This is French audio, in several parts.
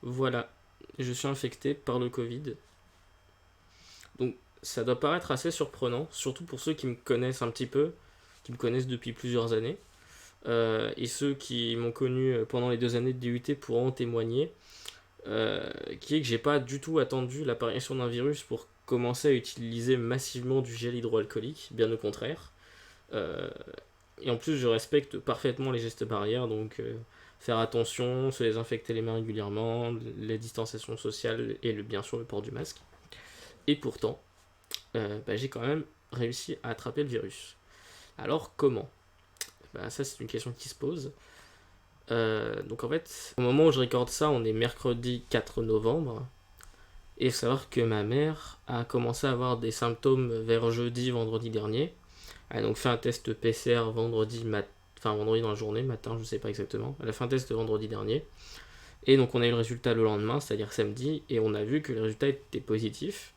Voilà, je suis infecté par le Covid. Donc ça doit paraître assez surprenant, surtout pour ceux qui me connaissent un petit peu, qui me connaissent depuis plusieurs années. Et ceux qui m'ont connu pendant les 2 années de DUT pourront en témoigner, qui est que j'ai pas du tout attendu l'apparition d'un virus pour commencer à utiliser massivement du gel hydroalcoolique, bien au contraire. Euh, et en plus, je respecte parfaitement les gestes barrières, donc faire attention, se désinfecter les mains régulièrement, les distanciations sociales et bien sûr le port du masque. Et pourtant, j'ai quand même réussi à attraper le virus. Alors comment? Ça c'est une question qui se pose. Donc en fait, au moment où je recorde ça, on est mercredi 4 novembre. Et il faut savoir que ma mère a commencé à avoir des symptômes vers jeudi, vendredi dernier. Elle a donc fait un test PCR vendredi dans la journée, matin, je sais pas exactement. Elle a fait un test vendredi dernier. Et donc on a eu le résultat le lendemain, c'est-à-dire samedi, et on a vu que le résultat était positif.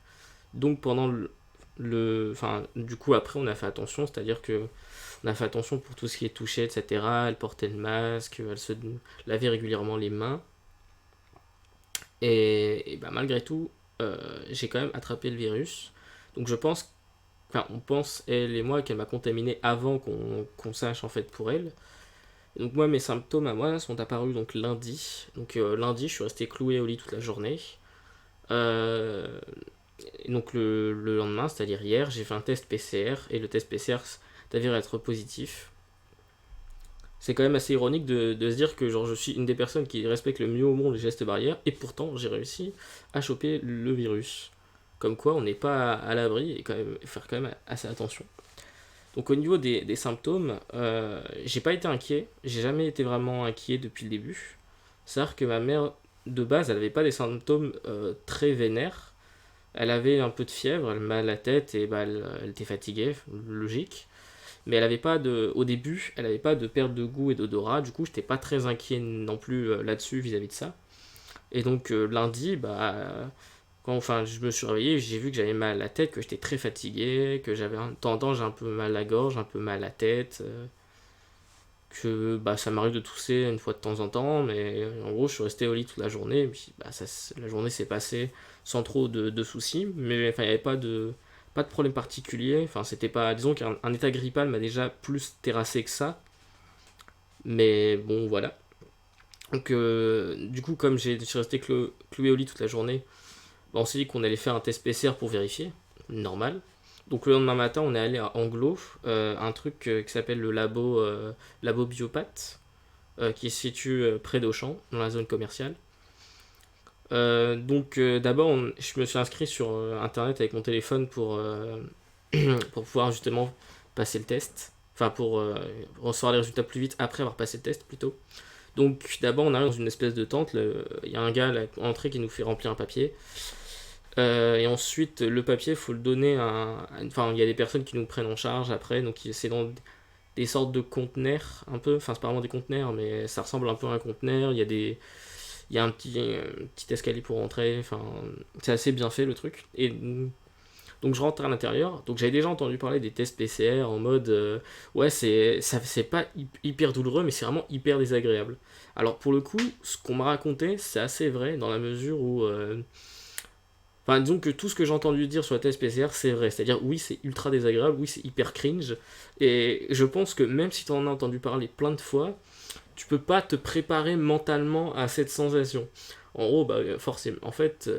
Donc pendant du coup après on a fait attention, c'est-à-dire que on a fait attention pour tout ce qui est touché, etc. Elle portait le masque, elle se lavait régulièrement les mains. Et malgré tout, j'ai quand même attrapé le virus. Donc je pense, enfin on pense, elle et moi, qu'elle m'a contaminé avant qu'on sache en fait pour elle. Et donc moi, mes symptômes à moi sont apparus donc lundi. Donc lundi, je suis resté cloué au lit toute la journée. Euh, et donc le lendemain, c'est-à-dire hier, j'ai fait un test PCR et le test PCR s'avère être positif. C'est quand même assez ironique de se dire que genre, je suis une des personnes qui respecte le mieux au monde les gestes barrières et pourtant j'ai réussi à choper le virus. Comme quoi on n'est pas à l'abri et faire quand même assez attention. Donc au niveau des symptômes, j'ai pas été inquiet, j'ai jamais été vraiment inquiet depuis le début. C'est-à-dire que ma mère de base elle avait pas des symptômes très vénères. Elle avait un peu de fièvre, elle mal à la tête et elle était fatiguée, logique. Mais elle avait pas au début, elle avait pas de perte de goût et d'odorat. Du coup, j'étais pas très inquiet non plus là-dessus vis-à-vis de ça. Et donc lundi, quand enfin je me suis réveillé, j'ai vu que j'avais mal à la tête, que j'étais très fatigué, que j'avais un temps j'ai un peu mal à la gorge, un peu mal à la tête, que ça m'arrive de tousser une fois de temps en temps, mais en gros je suis resté au lit toute la journée. Et puis la journée s'est passée sans trop de soucis, mais enfin il n'y avait pas de problème particulier. Enfin, c'était pas. Disons qu'un état grippal m'a déjà plus terrassé que ça. Mais bon, voilà. Donc, du coup, comme je suis resté cloué au lit toute la journée, on s'est dit qu'on allait faire un test PCR pour vérifier. Normal. Donc, le lendemain matin, on est allé à Anglo, un truc qui s'appelle le labo Biopath, qui se situe près d'Auchan, dans la zone commerciale. Donc, d'abord, je me suis inscrit sur internet avec mon téléphone pour pouvoir justement passer le test. Enfin, pour recevoir les résultats plus vite après avoir passé le test plutôt. Donc, d'abord, on arrive dans une espèce de tente. Il y a un gars à l'entrée qui nous fait remplir un papier. Et ensuite, le papier, il faut le donner Enfin, il y a des personnes qui nous prennent en charge après. Donc, c'est dans des sortes de conteneurs, un peu. Enfin, c'est pas vraiment des conteneurs, mais ça ressemble un peu à un conteneur. Il y a un petit escalier pour rentrer. Enfin, c'est assez bien fait le truc. Et donc je rentre à l'intérieur. Donc j'avais déjà entendu parler des tests PCR en mode ouais c'est pas hyper douloureux mais c'est vraiment hyper désagréable. Alors pour le coup, ce qu'on m'a raconté c'est assez vrai dans la mesure où enfin disons que tout ce que j'ai entendu dire sur le test PCR c'est vrai. C'est-à-dire oui c'est ultra désagréable, oui c'est hyper cringe et je pense que même si tu en as entendu parler plein de fois, tu peux pas te préparer mentalement à cette sensation. En gros, forcément, en fait,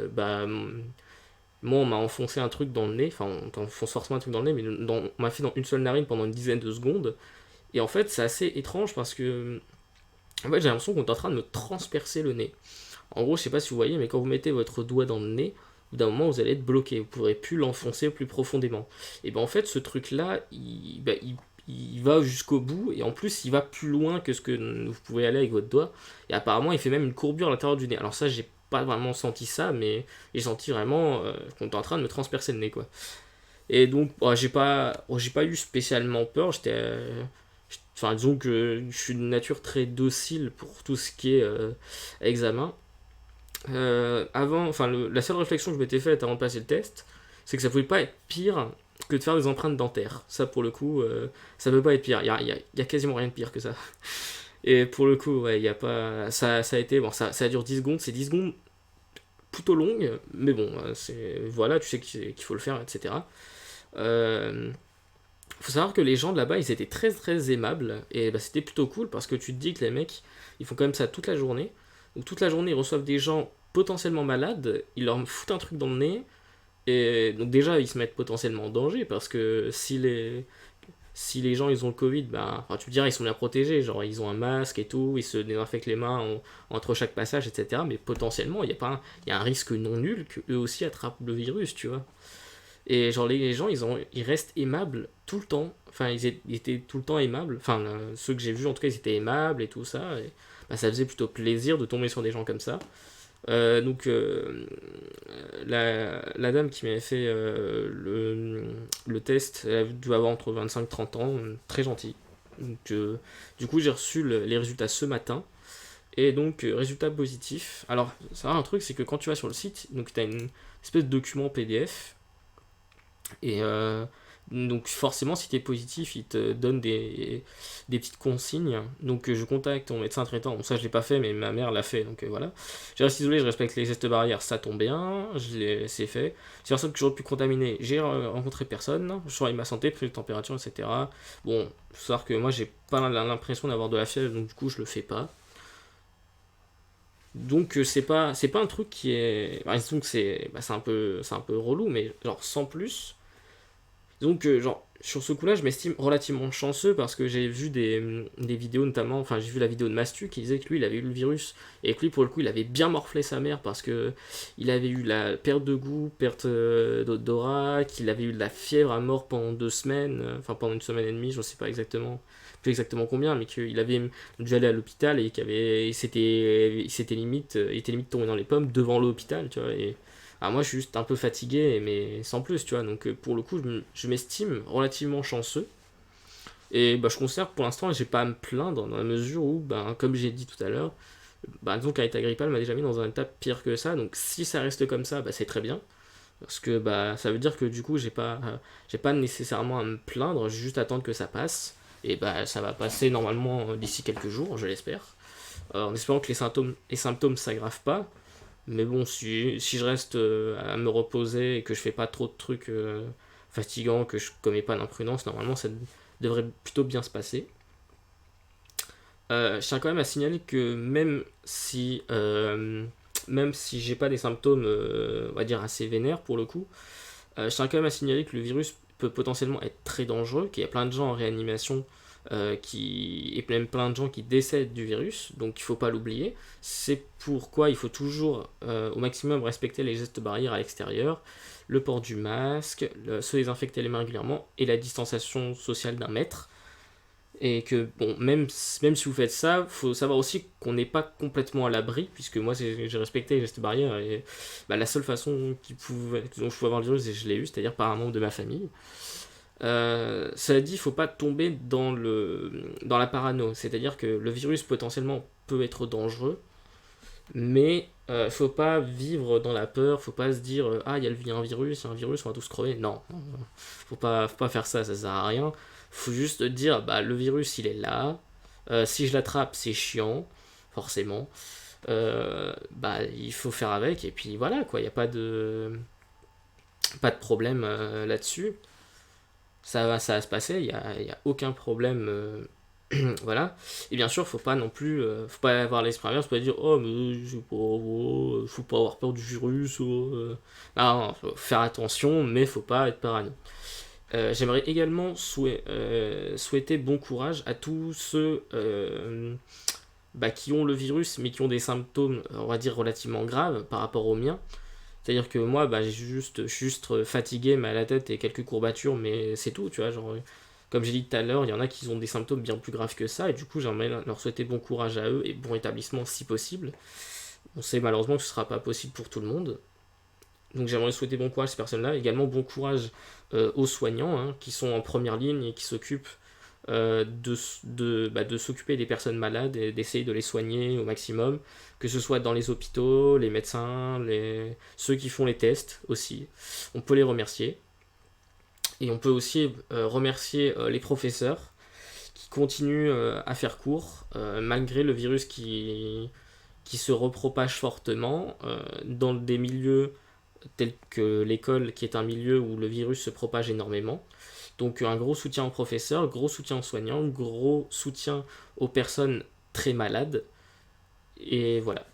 moi, on m'a enfoncé un truc dans le nez, enfin, on t'enfonce forcément un truc dans le nez, mais on m'a fait dans une seule narine pendant une dizaine de secondes. Et en fait, c'est assez étrange parce que, en fait, j'ai l'impression qu'on est en train de me transpercer le nez. En gros, je sais pas si vous voyez, mais quand vous mettez votre doigt dans le nez, au bout d'un moment, vous allez être bloqué. Vous pourrez plus l'enfoncer plus profondément. Et ben en fait, ce truc-là, il va jusqu'au bout et en plus, il va plus loin que ce que vous pouvez aller avec votre doigt. Et apparemment, il fait même une courbure à l'intérieur du nez. Alors ça, j'ai pas vraiment senti ça, mais j'ai senti vraiment qu'on était en train de me transpercer le nez, quoi. Et donc, j'ai pas eu spécialement peur. Enfin, disons que je suis de nature très docile pour tout ce qui est examen. La seule réflexion que je m'étais faite avant de passer le test, c'est que ça pouvait pas être pire que de faire des empreintes dentaires. Ça, pour le coup, ça peut pas être pire. Il y a quasiment rien de pire que ça. Et pour le coup, ouais, il y a pas. Ça a été. Bon, ça dure 10 secondes. C'est 10 secondes plutôt longues. Mais bon, voilà, tu sais qu'il faut le faire, etc. Euh, Faut savoir que les gens de là-bas, ils étaient très très aimables. Et bah, c'était plutôt cool parce que tu te dis que les mecs, ils font quand même ça toute la journée. Donc toute la journée, ils reçoivent des gens potentiellement malades. Ils leur foutent un truc dans le nez. Et donc déjà, ils se mettent potentiellement en danger parce que si les gens ils ont le Covid, bah, enfin, tu me diras, ils sont bien protégés. Genre, ils ont un masque et tout, ils se désinfectent les mains entre chaque passage, etc. Mais potentiellement, il y a un risque non nul qu'eux aussi attrapent le virus, tu vois. Et genre, les gens, ils restent aimables tout le temps. Enfin, ils étaient tout le temps aimables. Enfin, ceux que j'ai vus, en tout cas, ils étaient aimables et tout ça. Et, bah, ça faisait plutôt plaisir de tomber sur des gens comme ça. Donc, la dame qui m'avait fait le test, elle doit avoir entre 25 et 30 ans, très gentille. Donc, du coup, j'ai reçu les résultats ce matin. Et donc, résultat positif. Alors, ça un truc, c'est que quand tu vas sur le site, donc tu as une espèce de document PDF. Et donc forcément, si tu es positif, il te donne des petites consignes. Donc je contacte mon médecin traitant. Bon, ça, je l'ai pas fait, mais ma mère l'a fait. Donc voilà. Je reste isolé, je respecte les gestes barrières, ça tombe bien. C'est fait. Si personne que j'aurais pu contaminer, j'ai rencontré personne. Je surveille ma santé, prise de température, etc. Bon, faut savoir que moi, j'ai pas l'impression d'avoir de la fièvre, donc du coup, je le fais pas. Donc c'est pas un truc qui est. Bah, disons que c'est un peu relou, mais genre sans plus. Donc, genre, sur ce coup-là, je m'estime relativement chanceux parce que j'ai vu des vidéos, notamment, enfin, j'ai vu la vidéo de Mastu qui disait que lui, il avait eu le virus et que lui, pour le coup, il avait bien morflé sa mère parce que il avait eu la perte de goût, perte d'odorat, qu'il avait eu de la fièvre à mort pendant 2 semaines, enfin, pendant une semaine et demie, je ne sais pas exactement, plus exactement combien, mais qu'il avait dû aller à l'hôpital et il était limite tombé dans les pommes devant l'hôpital, tu vois, et moi, je suis juste un peu fatigué, mais sans plus, tu vois. Donc, pour le coup, je m'estime relativement chanceux. Et bah, je considère que pour l'instant, j'ai pas à me plaindre dans la mesure où, bah, comme j'ai dit tout à l'heure, bah, disons qu'un état grippal m'a déjà mis dans un état pire que ça. Donc, si ça reste comme ça, bah, c'est très bien. Parce que bah, ça veut dire que du coup, j'ai pas nécessairement à me plaindre, j'ai juste à attendre que ça passe. Et bah, ça va passer normalement d'ici quelques jours, je l'espère. En espérant que les symptômes s'aggravent pas. Mais bon, si je reste à me reposer et que je fais pas trop de trucs fatigants, que je commets pas d'imprudence, normalement ça devrait plutôt bien se passer. Je tiens quand même à signaler que même si j'ai pas des symptômes, on va dire assez vénères pour le coup, je tiens quand même à signaler que le virus peut potentiellement être très dangereux, qu'il y a plein de gens en réanimation et même plein de gens qui décèdent du virus, donc il ne faut pas l'oublier. C'est pourquoi il faut toujours au maximum respecter les gestes barrières à l'extérieur, le port du masque, se désinfecter les mains régulièrement et la distanciation sociale d'1 mètre. Et que, bon, même si vous faites ça, faut savoir aussi qu'on n'est pas complètement à l'abri, puisque moi j'ai respecté les gestes barrières, et bah, la seule façon dont je pouvais avoir le virus, et je l'ai eu, c'est-à-dire par un membre de ma famille. Cela dit, il ne faut pas tomber dans la parano, c'est-à-dire que le virus potentiellement peut être dangereux, mais il ne faut pas vivre dans la peur, faut pas se dire ah il y a un virus, on va tous crever. Non, faut pas faire ça, ça sert à rien. Faut juste dire bah le virus il est là. Si je l'attrape c'est chiant, forcément. Bah il faut faire avec et puis voilà quoi, il y a pas de problème là-dessus. Ça va se passer, il y a aucun problème. Voilà. Et bien sûr, faut pas non plus, faut pas avoir l'esprit inverse, faut pas dire oh mais je sais pas, faut pas avoir peur du virus. Non, faut faire attention, mais faut pas être parano. J'aimerais également souhaiter bon courage à tous ceux bah, qui ont le virus, mais qui ont des symptômes, on va dire relativement graves par rapport aux miens. C'est-à-dire que moi, bah, je suis juste fatigué, mal à la tête et quelques courbatures, mais c'est tout, tu vois. Genre, comme j'ai dit tout à l'heure, il y en a qui ont des symptômes bien plus graves que ça, et du coup, j'aimerais leur souhaiter bon courage à eux et bon rétablissement si possible. On sait malheureusement que ce ne sera pas possible pour tout le monde. Donc j'aimerais souhaiter bon courage à ces personnes-là. Également bon courage aux soignants qui sont en première ligne et qui s'occupent de s'occuper des personnes malades et d'essayer de les soigner au maximum, que ce soit dans les hôpitaux, les médecins, ceux qui font les tests aussi. On peut les remercier. Et on peut aussi remercier les professeurs qui continue à faire court, malgré le virus qui se repropage fortement dans des milieux tels que l'école, qui est un milieu où le virus se propage énormément. Donc un gros soutien aux professeurs, gros soutien aux soignants, gros soutien aux personnes très malades. Et voilà.